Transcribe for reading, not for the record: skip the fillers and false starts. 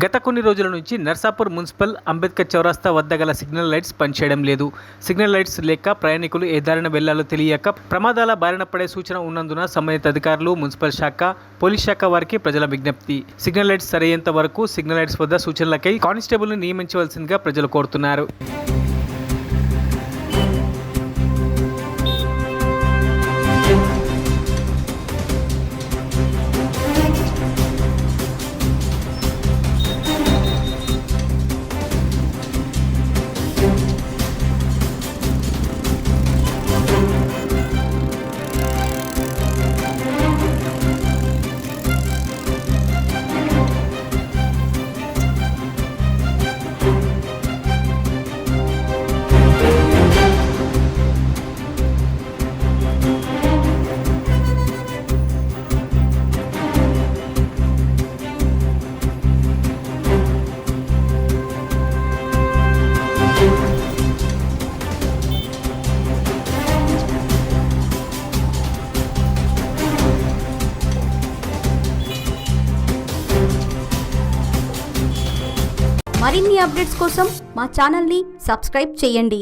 గత కొన్ని రోజుల నుంచి నర్సాపూర్ మున్సిపల్ అంబేద్కర్ చౌరస్తా వద్ద గల సిగ్నల్ లైట్స్ పనిచేయడం లేదు. సిగ్నల్ లైట్స్ లేక ప్రయాణికులు ఏ దారిన వెళ్లాలో తెలియక ప్రమాదాల బారిన పడే సూచన ఉన్నందున సంబంధిత అధికారులు, మున్సిపల్ శాఖ, పోలీస్ శాఖ వారికి ప్రజల విజ్ఞప్తి. సిగ్నల్ లైట్స్ సరయ్యేంత వరకు సిగ్నల్ లైట్స్ వద్ద సూచనలకై కానిస్టేబుల్ను నియమించవలసిందిగా ప్రజలు కోరుతున్నారు. మరిన్ని అప్డేట్స్ కోసం మా ఛానల్ని సబ్స్క్రైబ్ చేయండి.